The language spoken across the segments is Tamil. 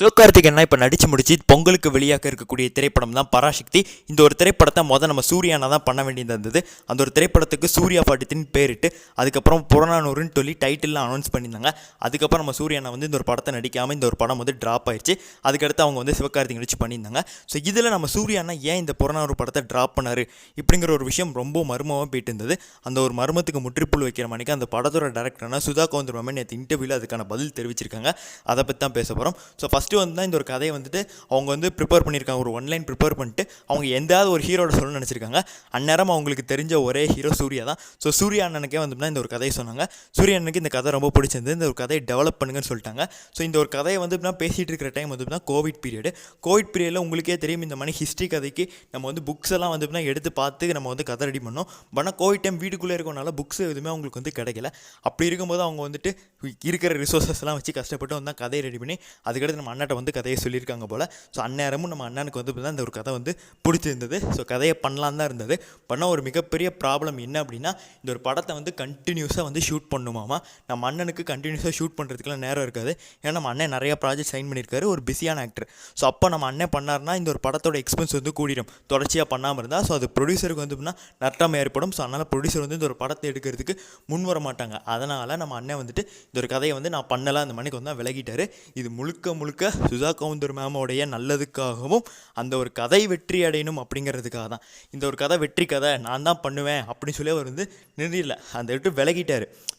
சிவகார்த்திகேயன் இப்போ நடித்து முடிச்சு பொங்கலுக்கு வெளியாக இருக்கக்கூடிய திரைப்படம் தான் பராசக்தி. இந்த ஒரு திரைப்படத்தை நம்ம சூர்யானா தான் பண்ண வேண்டியது இருந்தது. அந்த ஒரு திரைப்படத்துக்கு சூர்யா பாட்டின்னு பேரிட்டு அதுக்கப்புறம் புறநானூறுன்னு சொல்லி டைட்டில்லாம் அனௌன்ஸ் பண்ணியிருந்தாங்க. அதுக்கப்புறம் நம்ம சூர்யானா இந்த ஒரு படத்தை நடிக்காமல் இந்த ஒரு படம் ட்ராப் ஆயிடுச்சு. அதுக்கடுத்து அவங்க சிவகார்த்திகேயன் வச்சு பண்ணியிருந்தாங்க. ஸோ இதில் நம்ம சூர்யானா ஏன் இந்த புறநானூறு படத்தை ட்ராப் பண்ணார் இப்படிங்கிற ஒரு விஷயம் ரொம்ப மர்மமாக போயிட்டு இருந்தது. அந்த ஒரு மர்மத்துக்கு முற்றுப்புள்ளி வைக்கிற மணிக்கு அந்த படத்தோட டேரக்டர்னா சுதா கவுந்தர் நேற்று இன்டர்வியூவில் அதுக்கான பதில் தெரிவிச்சிருக்காங்க. அதை பற்றி தான் பேச போகிறோம். ஸோ ஃபஸ்ட்டு தான் இந்த ஒரு கதையை அவங்க ப்ரிப்பேர் பண்ணியிருக்காங்க. ஒரு ஒன்லைன் ப்ரிப்பேர் பண்ணிட்டு அவங்க எந்தாவது ஒரு ஹீரோட சொல்லணும்னு நினச்சிருக்காங்க. அந்நேரம் அவங்களுக்கு தெரிஞ்ச ஒரே ஹீரோ சூர்யா தான். ஸோ சூர்யா அண்ணனுக்கே இந்த ஒரு கதையை சொன்னாங்க. சூர்யா அண்ணனுக்கு இந்த கதை ரொம்ப பிடிச்சிருந்து இந்த ஒரு கதையை டெவலப் பண்ணுங்கன்னு சொல்லிட்டாங்க. ஸோ இந்த ஒரு கதையை பேசிகிட்டு இருக்கிற டைம் கோவிட் பீரியடில் உங்களுக்கே தெரியும். இந்த மாதிரி ஹிஸ்ட்ரி கதைக்கு நம்ம புக்ஸ் எல்லாம் எடுத்து பார்த்து நம்ம கதை ரெடி பண்ணோம். ஆனால் கோவிட் டைம் வீட்டுக்குள்ளே இருக்கனால புக்ஸ் எதுவுமே அவங்களுக்கு கிடைக்கல. அப்படி இருக்கும்போது அவங்க இருக்கிற ரிசோர்ஸஸ் எல்லாம் வச்சு கஷ்டப்பட்டு கதையை ரெடி பண்ணி அதுக்கடுத்து நம்ம அண்ணாட்ட கதையை சொல்லியிருக்காங்க போல். ஸோ அந்நேரமும் நம்ம அண்ணனுக்கு இந்த ஒரு கதை பிடிச்சிருந்தது. ஸோ கதையை பண்ணலாம் தான் இருந்தது. பண்ண ஒரு மிகப்பெரிய ப்ராப்ளம் என்ன அப்படின்னா, இந்த ஒரு படத்தை கண்டினியூஸாக ஷூட் பண்ணுமாமா. நம்ம அண்ணனுக்கு கண்டினியூஸாக ஷூட் பண்ணுறதுக்குலாம் நேரம் இருக்காது. ஏன்னா நம்ம அண்ணன் நிறையா ப்ராஜெக்ட் சைன் பண்ணியிருக்காரு, ஒரு பிஸியான ஆக்டர். ஸோ அப்போ நம்ம அண்ணன் பண்ணார்னா இந்த ஒரு படத்தோட எக்ஸ்பென்ஸ் கூடிடும். தொடர்ச்சியாக பண்ணாமல் இருந்தால் ஸோ அது ப்ரொடியூசருக்கு நட்டம் ஏற்படும். ஸோ அதனால் ப்ரொடியூசர் இந்த ஒரு படத்தை எடுக்கிறதுக்கு முன் வர மாட்டாங்க. அதனால் நம்ம அண்ணன் இந்த ஒரு கதையை நான் பண்ணலாம் அந்த மணிக்கு விலகிட்டார். இது முழுக்க சுதா கவுந்தர் மேமோடைய நல்லதுக்காகவும் அந்த ஒரு கதை வெற்றி அடையணும் அப்படிங்கிறதுக்காக தான். இந்த ஒரு கதை வெற்றி கதை நான் தான் பண்ணுவேன் அப்படின்னு சொல்லி அவர் நிறுத்திடல. அந்த விட்டு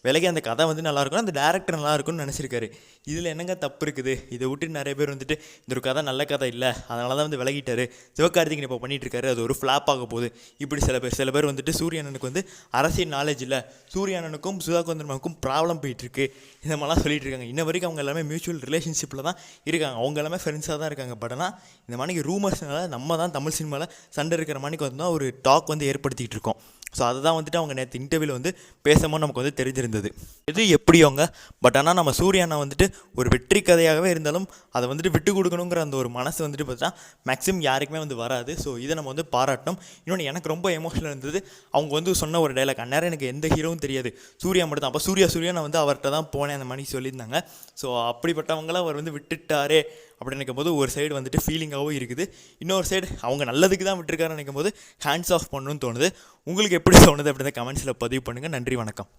விலகி அந்த கதை நல்லாயிருக்கும், அந்த டேரக்டர் நல்லா இருக்கும்னு நினச்சிருக்காரு. இதில் என்னங்க தப்பு இருக்குது? இதை விட்டு நிறைய பேர் இந்த ஒரு கதை நல்ல கதை இல்லை அதனால தான் விலகிட்டார். சிவகார்த்திகேயன் இப்போ பண்ணிட்டு இருக்காரு, அது ஒரு ஃப்ளாப் ஆக போகுது. இப்படி சில பேர் சூரியனனுக்கு அரசியல் நாலேஜ் இல்லை, சூரியனனுக்கும் சுதா கவுந்தர் மேமுக்கும் ப்ராப்ளம் போயிட்டுருக்கு, இந்த மாதிரிலாம் சொல்லிட்டு இருக்காங்க. இன்ன வரைக்கும் அவங்க எல்லாமே மியூச்சுவல் ரிலேஷன்ஷிப்பில் தான் இருக்காங்க. அவங்க எல்லாமே ஃப்ரெண்ட்ஸாக தான் இருக்காங்க. பட் ஆனால் இந்த மாதிரிக்கு ரூமர்ஸ்னால நம்ம தான் தமிழ் சினிமாவில் சண்டை இருக்கிற மாதிரிக்கு ஒரு டாக் ஏற்படுத்திகிட்டு இருக்கோம். ஸோ அதை தான் அவங்க நேற்று இன்டர்வியூவில் பேசும்போது நமக்கு தெரிஞ்சிருந்தது. எது எப்படியோங்க. பட் ஆனால் நம்ம சூர்யானா ஒரு வெற்றி கதையாகவே இருந்தாலும் அதை விட்டு கொடுக்கணுங்கிற அந்த ஒரு மனசு பார்த்தா மேக்ஸிமம் யாருக்குமே வராது. ஸோ இதை நம்ம பாராட்டணும். இன்னொன்று எனக்கு ரொம்ப எமோஷனல் இருந்தது. அவங்க சொன்ன ஒரு டைலாக், அந்நேரம் எனக்கு எந்த ஹீரோவும் தெரியாது, சூர்யா மட்டும் தான். அப்போ சூர்யா நான் அவர்கிட்ட தான் போனேன் அந்த மாதிரி சொல்லியிருந்தாங்க. ஸோ அப்படிப்பட்டவங்களாம் அவர் விட்டுட்டாரே அப்படின்னு நினைக்கும் போது ஒரு சைடு ஃபீலிங்காகவும் இருக்குது. இன்னொரு சைடு அவங்க நல்லதுக்கு தான் விட்டுருக்காருன்னு நினைக்கும் போது ஹேண்ட்ஸ் ஆஃப் பண்ணணும்னு தோணுது. உங்களுக்கு எப்படி தோணுது அப்படின்ற கமெண்ட்ஸில் பதிவு பண்ணுங்கள். நன்றி, வணக்கம்.